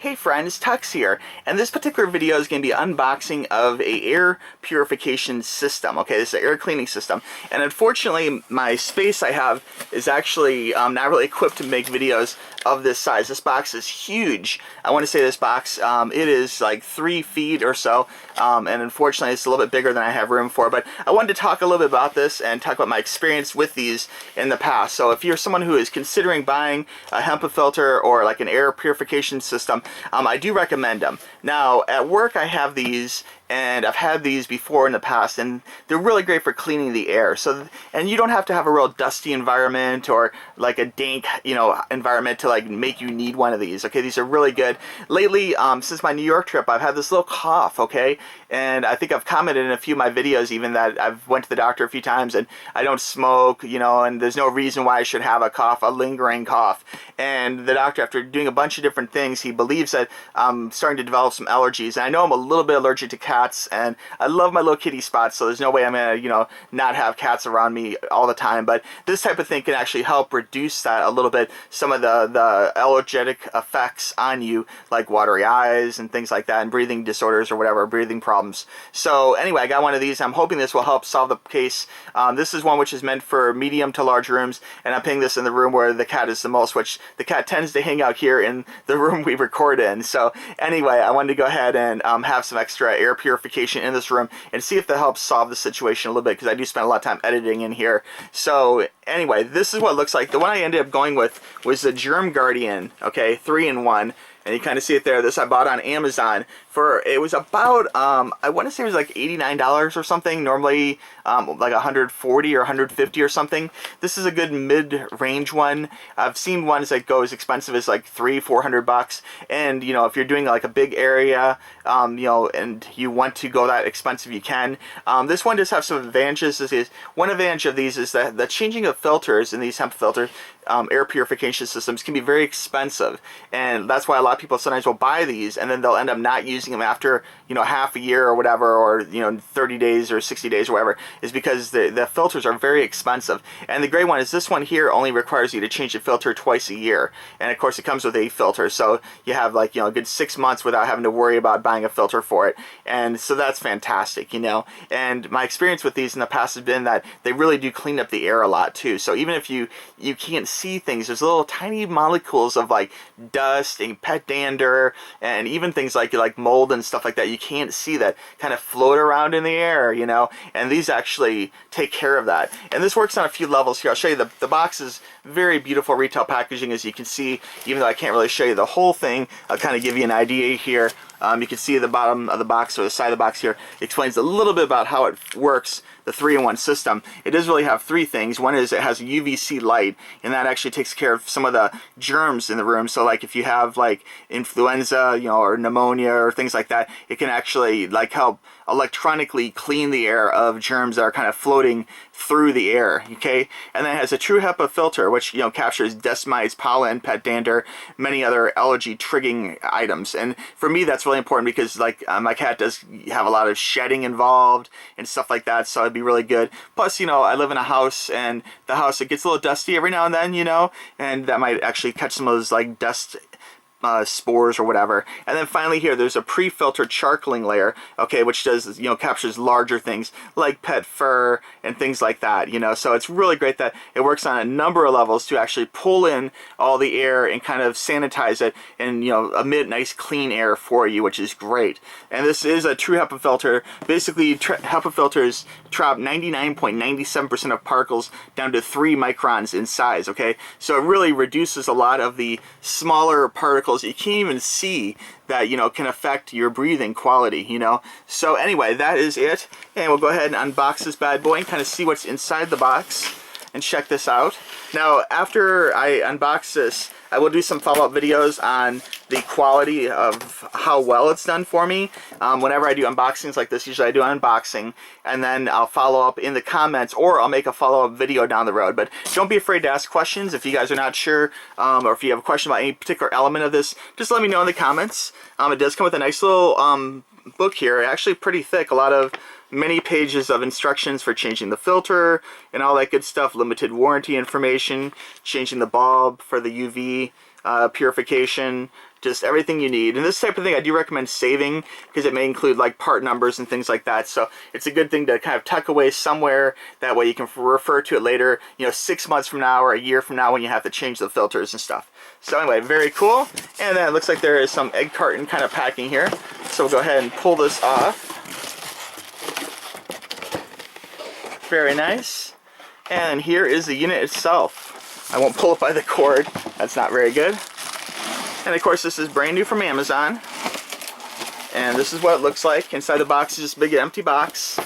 Hey friends, TUXX here, and this particular video is going to be an unboxing of a air purification system. Okay, this is an air cleaning system, and unfortunately my space I have is actually not really equipped to make videos of this size. This box is huge. I want to say this box, it is like 3 feet or so, and unfortunately it's a little bit bigger than I have room for, but I wanted to talk a little bit about this and talk about my experience with these in the past. So if you're someone who is considering buying a HEPA filter or like an air purification system, I do recommend them. Now, at work I have these, and I've had these before in the past, and they're really great for cleaning the air. So, and you don't have to have a real dusty environment or like a dank, environment to like make you need one of these. Okay, these are really good. Lately, since my New York trip, I've had this little cough. Okay, and I think I've commented in a few of my videos even that I've went to the doctor a few times, and I don't smoke, and there's no reason why I should have a cough, a lingering cough. And the doctor, after doing a bunch of different things, he believes that I'm starting to develop some allergies. And I know I'm a little bit allergic to cats, and I love my little kitty spots, so there's no way I'm gonna, not have cats around me all the time. But this type of thing can actually help reduce that a little bit, some of the allergenic effects on you, like watery eyes and things like that, and breathing disorders or whatever, breathing problems. So anyway, I got one of these. I'm hoping this will help solve the case. This is one which is meant for medium to large rooms, and I'm putting this in the room where the cat is the most, which the cat tends to hang out here in the room we record in. So anyway, I wanted to go ahead and have some extra air purification in this room and see if that helps solve the situation a little bit, because I do spend a lot of time editing in here. So anyway, this is what it looks like. The one I ended up going with was the GermGuardian, okay, 3-in-1. And you kind of see it there. This I bought on Amazon for, it was about, I want to say it was like $89 or something. Normally like $140 or $150 or something. This is a good mid-range one. I've seen ones that go as expensive as like $300-400 bucks. And if you're doing like a big area, and you want to go that expensive, you can. This one does have some advantages. One advantage of these is that the changing of filters in these HEPA filters, air purification systems, can be very expensive, and that's why a lot of people sometimes will buy these and then they'll end up not using them after half a year or whatever, or 30 days or 60 days or whatever, is because the filters are very expensive. And the great one is this one here only requires you to change the filter twice a year, and of course it comes with a filter, so you have like a good 6 months without having to worry about buying a filter for it. And so that's fantastic. And my experience with these in the past has been that they really do clean up the air a lot too. So even if you can't see things, there's little tiny molecules of like dust and pet dander and even things like mold and stuff like that you can't see, that kind of float around in the air, and these actually take care of that. And this works on a few levels here. I'll show you the box is very beautiful retail packaging, as you can see. Even though I can't really show you the whole thing, I'll kind of give you an idea here. You can see the bottom of the box, or the side of the box here, explains a little bit about how it works, the 3-in-1 system. It does really have 3 things. One is it has a UVC light, and that actually takes care of some of the germs in the room. So like if you have like influenza, or pneumonia or things like that, it can actually like help electronically clean the air of germs that are kind of floating through the air, okay? And then it has a True HEPA filter, which captures dust mites, pollen, pet dander, many other allergy triggering items. And for me, that's really important because like my cat does have a lot of shedding involved and stuff like that, so it'd be really good. Plus, I live in a house, and the house, it gets a little dusty every now and then, and that might actually catch some of those like dust spores or whatever. And then finally here, there's a pre-filtered charcoaling layer, okay, which does, captures larger things like pet fur and things like that, so it's really great that it works on a number of levels to actually pull in all the air and kind of sanitize it and, emit nice clean air for you, which is great. And this is a True HEPA filter. Basically, HEPA filters trap 99.97% of particles down to 3 microns in size, okay? So it really reduces a lot of the smaller particles you can't even see that can affect your breathing quality. So anyway, that is it, and we'll go ahead and unbox this bad boy and kind of see what's inside the box and check this out. Now, after I unbox this, I will do some follow-up videos on the quality of how well it's done for me. Whenever I do unboxings like this, usually I do an unboxing, and then I'll follow up in the comments, or I'll make a follow-up video down the road. But don't be afraid to ask questions if you guys are not sure, or if you have a question about any particular element of this, just let me know in the comments. It does come with a nice little book here, actually pretty thick, a lot of many pages of instructions for changing the filter and all that good stuff, limited warranty information, changing the bulb for the UV purification, just everything you need. And this type of thing I do recommend saving, because it may include like part numbers and things like that. So it's a good thing to kind of tuck away somewhere. That way you can refer to it later, you know, 6 months from now or a year from now when you have to change the filters and stuff. So anyway, very cool. And then it looks like there is some egg carton kind of packing here. So we'll go ahead and pull this off. Very nice. And here is the unit itself. I won't pull it by the cord. That's not very good. And of course, this is brand new from Amazon. And this is what it looks like. Inside the box is just a big empty box.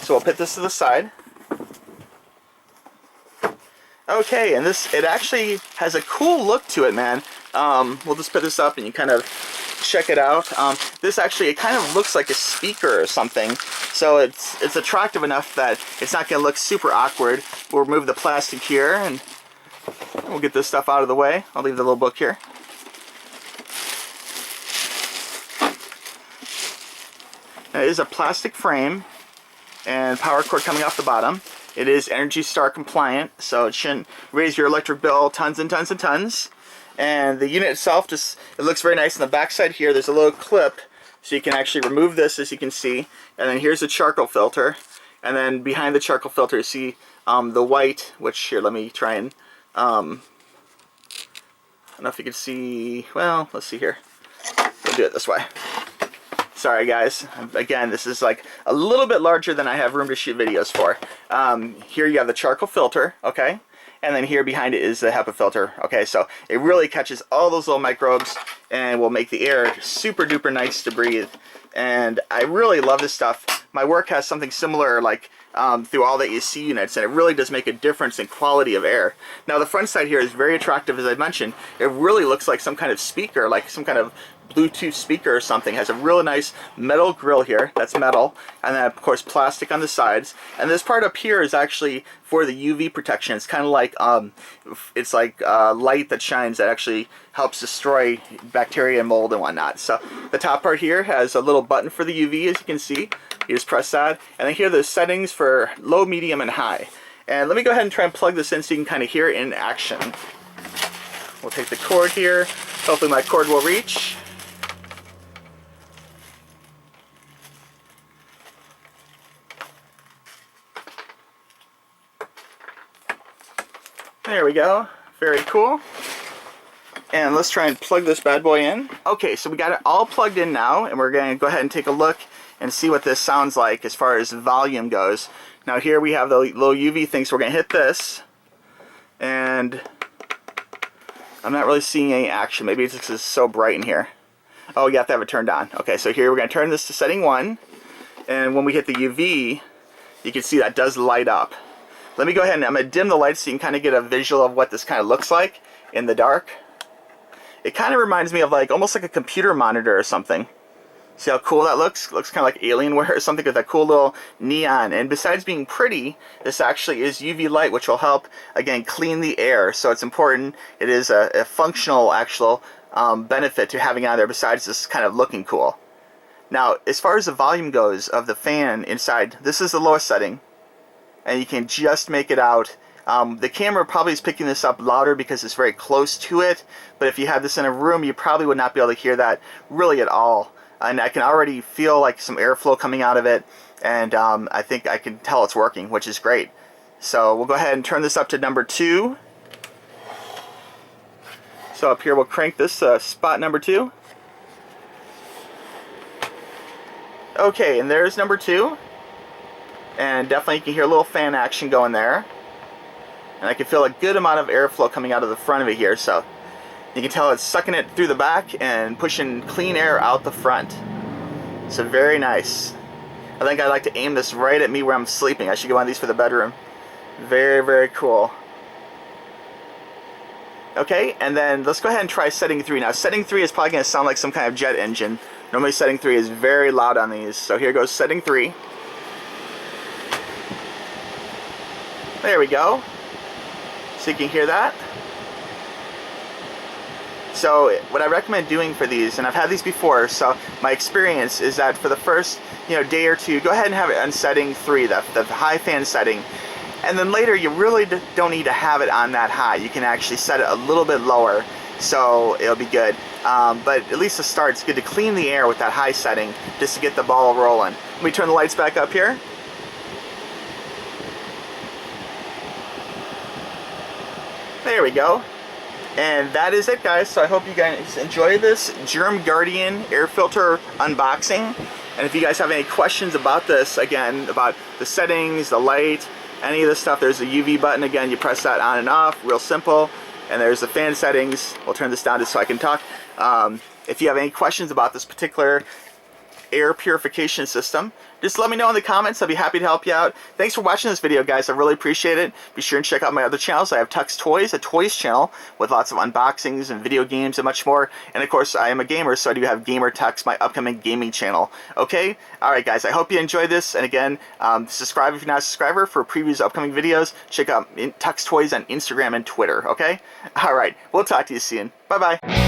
So we'll put this to the side. Okay, and it actually has a cool look to it, man. We'll just put this up and you kind of check it out. This actually, it kind of looks like a speaker or something. So it's attractive enough that it's not going to look super awkward. We'll remove the plastic here and we'll get this stuff out of the way. I'll leave the little book here. Now, it is a plastic frame and power cord coming off the bottom. It is Energy Star compliant, so it shouldn't raise your electric bill tons and tons and tons. And the unit itself, it looks very nice. On the back side here, there's a little clip, so you can actually remove this, as you can see. And then here's the charcoal filter. And then behind the charcoal filter, you see the white, which here, let me try and, I don't know if you can see, well, let's see here. We'll do it this way. Sorry guys, again, this is like a little bit larger than I have room to shoot videos for. Here you have the charcoal filter, okay? And then here behind it is the HEPA filter, okay? So it really catches all those little microbes and will make the air super duper nice to breathe. And I really love this stuff. My work has something similar, like through all the AC units, and it really does make a difference in quality of air. Now the front side here is very attractive, as I mentioned. It really looks like some kind of speaker, like some kind of Bluetooth speaker or something. It has a really nice metal grill here, that's metal, and then of course plastic on the sides. And this part up here is actually for the UV protection. It's kind of like light that shines that actually helps destroy bacteria and mold and whatnot. So the top part here has a little button for the UV, as you can see. You just press that, and then here are the settings for low, medium, and high. And let me go ahead and try and plug this in so you can kind of hear it in action. We'll take the cord here. Hopefully my cord will reach. There we go. Very cool. And let's try and plug this bad boy in. Okay, so we got it all plugged in now, and we're going to go ahead and take a look and see what this sounds like as far as volume goes. Now here we have the little UV thing, so we're going to hit this, and I'm not really seeing any action. Maybe it's just 'cause it's so bright in here. Oh, you have to have it turned on. Okay, so here we're going to turn this to setting 1, and when we hit the UV, you can see that does light up. Let me go ahead and I'm going to dim the lights so you can kind of get a visual of what this kind of looks like in the dark. It kind of reminds me of like almost like a computer monitor or something. See how cool that looks? It looks kind of like Alienware or something with that cool little neon. And besides being pretty, this actually is UV light, which will help, again, clean the air. So it's important. It is a functional, actual benefit to having it on there besides just kind of looking cool. Now, as far as the volume goes of the fan inside, this is the lowest setting. And you can just make it out. The camera probably is picking this up louder because it's very close to it, but if you had this in a room, you probably would not be able to hear that really at all. And I can already feel like some airflow coming out of it, and I think I can tell it's working, which is great. So we'll go ahead and turn this up to number 2. So up here we'll crank this spot number 2. Okay, and there's number 2. And definitely you can hear a little fan action going there. And I can feel a good amount of airflow coming out of the front of it here. So you can tell it's sucking it through the back and pushing clean air out the front. So very nice. I think I'd like to aim this right at me where I'm sleeping. I should get one of these for the bedroom. Very, very cool. Okay, and then let's go ahead and try setting 3. Now setting 3 is probably going to sound like some kind of jet engine. Normally setting 3 is very loud on these. So here goes setting 3. There we go. So you can hear that. So what I recommend doing for these, and I've had these before, so my experience is that for the first day or two, go ahead and have it on setting 3, the high fan setting. And then later you really don't need to have it on that high. You can actually set it a little bit lower, so it'll be good. but at least to start, it's good to clean the air with that high setting just to get the ball rolling. Let me turn the lights back up here. There we go. And that is it, guys. So I hope you guys enjoy this GermGuardian air filter unboxing. And if you guys have any questions about this, again, about the settings, the light, any of this stuff, there's a UV button. Again, you press that on and off, real simple. And there's the fan settings. We'll turn this down just so I can talk. If you have any questions about this particular air purification system, just let me know in the comments. I'll be happy to help you out. Thanks for watching this video, guys. I really appreciate it. Be sure and check out my other channels. I have TUXX Toys, a toys channel with lots of unboxings and video games and much more. And of course, I am a gamer, so I do have Gamer TUXX, my upcoming gaming channel. Okay? Alright, guys. I hope you enjoyed this. And again, subscribe if you're not a subscriber for previews of upcoming videos. Check out TUXX Toys on Instagram and Twitter. Okay? Alright. We'll talk to you soon. Bye-bye.